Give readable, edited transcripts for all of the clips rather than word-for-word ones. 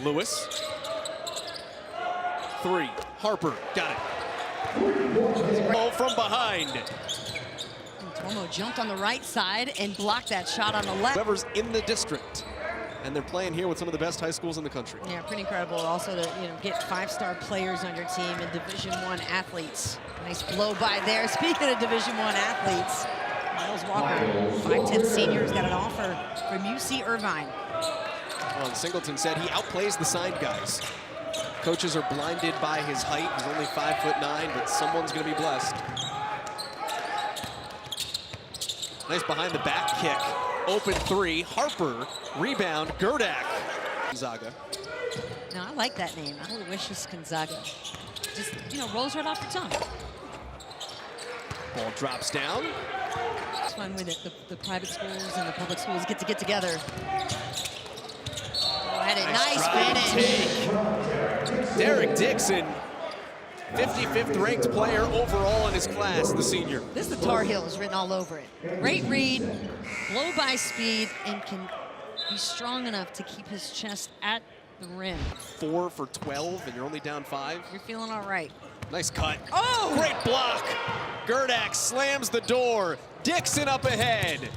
Lewis. 3. Harper. Got it. Oh, from behind. Tomo jumped on the right side and blocked that shot on the left. Whoever's in the district. And they're playing here with some of the best high schools in the country. Yeah, pretty incredible. Also to get 5-star players on your team and Division I athletes. Nice blow by there. Speaking of Division I athletes, Miles Walker, 5'10" senior, got an offer from UC Irvine. Well, Singleton said he outplays the signed guys. Coaches are blinded by his height. He's only 5'9", but someone's going to be blessed. Nice behind the back kick. Open 3. Harper. Rebound. Gerdak. Gonzaga. Now, I like that name. I would wish this Gonzaga. Just, rolls right off the tongue. Ball drops down. It's fun when the private schools and the public schools get together. Oh, had a nice finish. Derek Dixon, 55th ranked player overall in his class, the senior. This is the Tar Heels written all over it. Great read, blow by speed, and can be strong enough to keep his chest at the rim. 4 for 12, and you're only down 5. You're feeling all right. Nice cut. Oh! Great block. Gerdak slams the door. Dixon up ahead.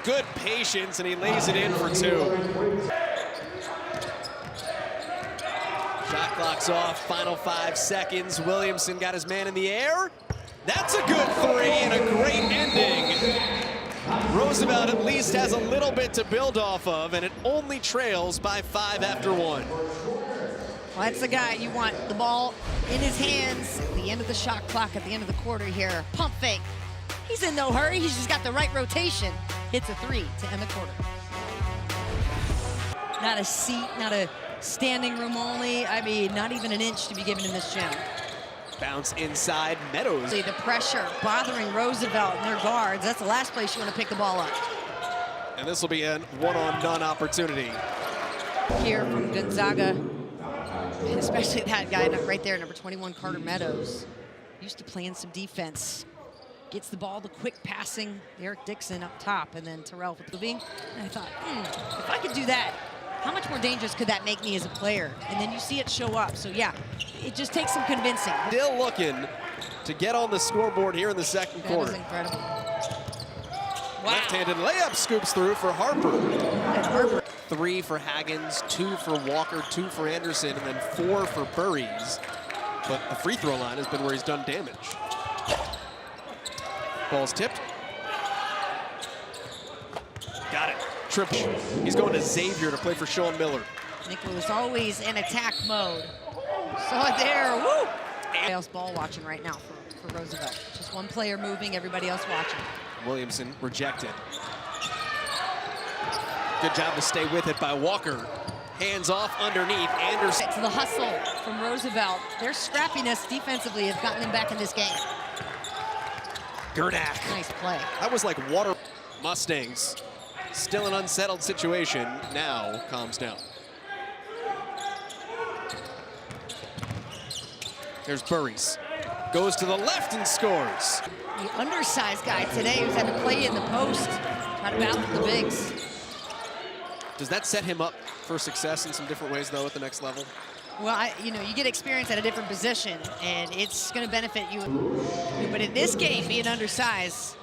Good patience, and he lays it in for 2. Shot clock's off, final 5 seconds. Williamson got his man in the air. That's a good 3 and a great ending. Roosevelt at least has a little bit to build off of, and it only trails by 5 after 1. Well, that's the guy you want the ball in his hands at the end of the shot clock, at the end of the quarter here. Pump fake. He's in no hurry. He's just got the right rotation. Hits a 3 to end the quarter. Not a seat, not a standing room only. I mean, not even an inch to be given in this gym. Bounce inside, Meadows. The pressure bothering Roosevelt and their guards. That's the last place you want to pick the ball up. And this will be a one-on-none opportunity. Here from Gonzaga, especially that guy right there, number 21, Carter Meadows. Used to playing some defense. Gets the ball, the quick passing. Derek Dixon up top, and then Terrell with moving. And I thought, if I could do that, how much more dangerous could that make me as a player? And then you see it show up. So yeah, it just takes some convincing. Still looking to get on the scoreboard here in the second quarter. That was incredible. Wow. Left-handed layup scoops through for Harper. And Harper. 3 for Haggins, 2 for Walker, 2 for Anderson, and then 4 for Burries. But the free throw line has been where he's done damage. Ball's tipped. Got it. Triple. He's going to Xavier to play for Sean Miller. Nicholas always in attack mode. Saw it there. Woo! Everybody else ball watching right now for Roosevelt. Just one player moving, everybody else watching. Williamson rejected. Good job to stay with it by Walker. Hands off underneath. Anderson. To the hustle from Roosevelt. Their scrappiness defensively has gotten them back in this game. Gerdak. Nice play. That was like water. Mustangs. Still an unsettled situation. Now calms down. There's Burries. Goes to the left and scores. The undersized guy today who's had to play in the post. Try to battle with the bigs. Does that set him up for success in some different ways, though, at the next level? Well, you get experience at a different position, and it's going to benefit you. But in this game, being undersized,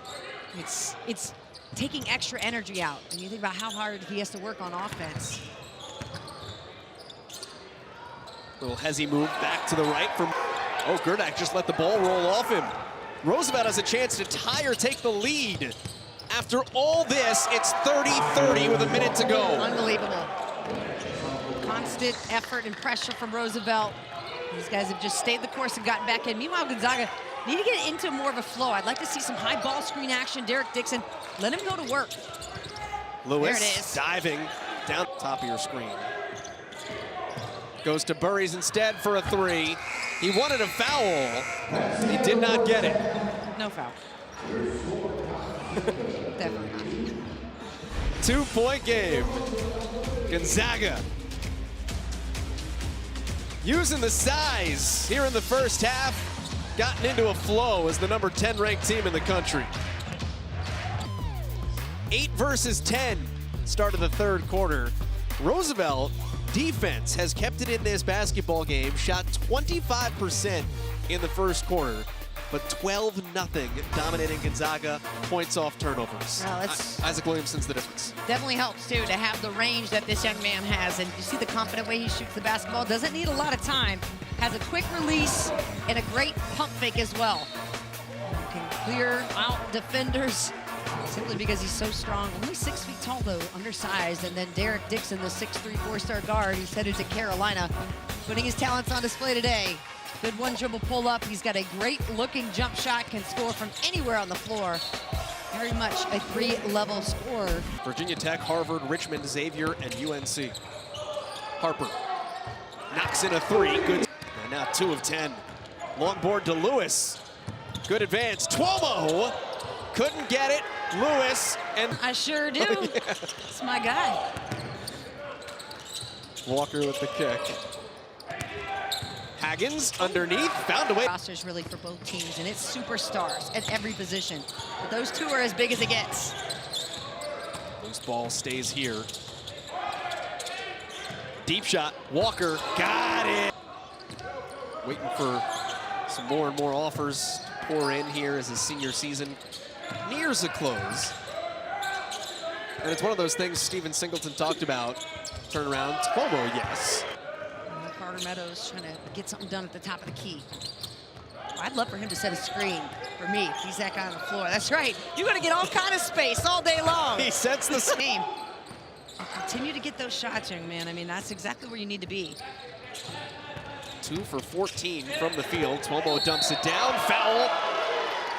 it's taking extra energy out. And you think about how hard he has to work on offense. Little hezzy move back to the right from... Oh, Gerdak just let the ball roll off him. Roosevelt has a chance to tie or take the lead. After all this, it's 30-30 with a minute to go. Unbelievable. Constant effort and pressure from Roosevelt. These guys have just stayed the course and gotten back in. Meanwhile, Gonzaga need to get into more of a flow. I'd like to see some high ball screen action. Derek Dixon, let him go to work. Lewis there it is. Diving down top of your screen. Goes to Burries instead for a 3. He wanted a foul. He did not get it. No foul. Definitely not. 2-point game. Gonzaga using the size here in the first half, gotten into a flow as the number 10 ranked team in the country. 8 versus 10, start of the third quarter. Roosevelt Defense has kept it in this basketball game, shot 25% in the first quarter, but 12-0 dominating Gonzaga, points off turnovers. Well, that's Isaac Williamson's the difference. definitely helps, too, to have the range that this young man has. And you see the confident way he shoots the basketball. Doesn't need a lot of time. Has a quick release and a great pump fake as well. Can clear out defenders simply because he's so strong. Only 6 feet tall, though, undersized. And then Derek Dixon, the 6'3", 4-star guard, he's headed to Carolina, putting his talents on display today. Good one dribble pull up. He's got a great looking jump shot, can score from anywhere on the floor. Very much a 3-level scorer. Virginia Tech, Harvard, Richmond, Xavier, and UNC. Harper knocks in a 3. Good. And now 2 of 10. Long board to Lewis. Good advance. Tuomo couldn't get it. Lewis and I sure do. It's my guy. Walker with the kick. Haggins underneath, found a way. Rosters really for both teams, and it's superstars at every position. But those two are as big as it gets. Loose ball stays here. Deep shot, Walker, got it. Waiting for some more and more offers to pour in here as his senior season nears a close. And it's one of those things Stephen Singleton talked about. Turnaround, Tuomo, yes. Carter Meadows trying to get something done at the top of the key. I'd love for him to set a screen for me. He's that guy on the floor. That's right. You're going to get all kind of space all day long. He sets the same. Continue to get those shots, young man. I mean, that's exactly where you need to be. 2 for 14 from the field. Tuomo dumps it down. Foul.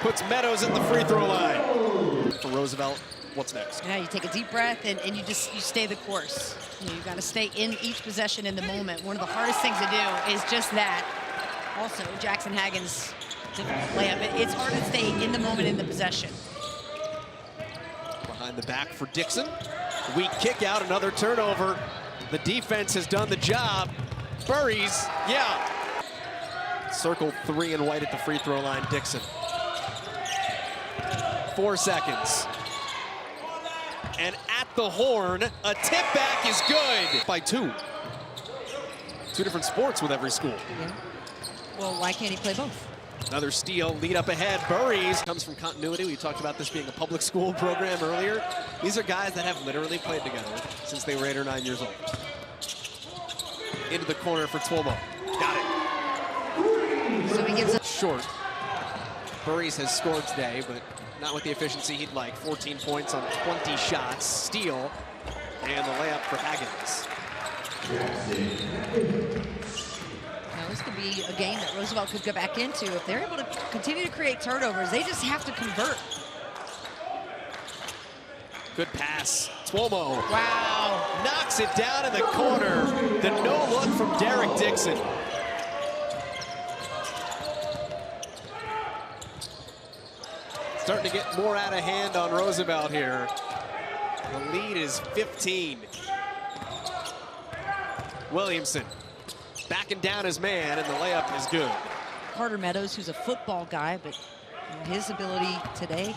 Puts Meadows at the free throw line. For Roosevelt, what's next? Yeah, you take a deep breath and you stay the course. You got to stay in each possession in the moment. One of the hardest things to do is just that. Also, Jackson Haggins layup. It's hard to stay in the moment in the possession. Behind the back for Dixon. Weak kick out, another turnover. The defense has done the job. Burries, yeah. Circle 3 and white at the free throw line, Dixon. 4 seconds. And at the horn, a tip back is good. By 2. 2 different sports with every school. Yeah. Well, why can't he play both? Another steal, lead up ahead. Burries comes from continuity. We talked about this being a public school program earlier. These are guys that have literally played together since they were 8 or 9 years old. Into the corner for Tuomo. Got it. So he gives up. Short. Burries has scored today, but not with the efficiency he'd like. 14 points on 20 shots. Steal. And the layup for Haggins. Now, this could be a game that Roosevelt could go back into. If they're able to continue to create turnovers, they just have to convert. Good pass. Tuomo. Wow. Knocks it down in the corner. The no look from Derek Dixon. Starting to get more out of hand on Roosevelt here. The lead is 15. Williamson backing down his man, and the layup is good. Carter Meadows, who's a football guy, but his ability today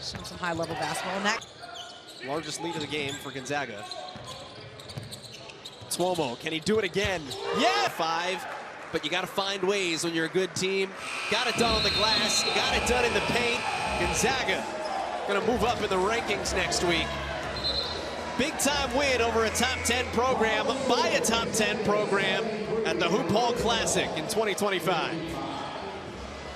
showing some high-level basketball. And that Largest lead of the game for Gonzaga. Tuomo, can he do it again? Yeah! 5, but you got to find ways when you're a good team. Got it done on the glass, got it done in the paint. Gonzaga going to move up in the rankings next week. Big time win over a top 10 program by a top 10 program at the Hoophall Classic in 2025.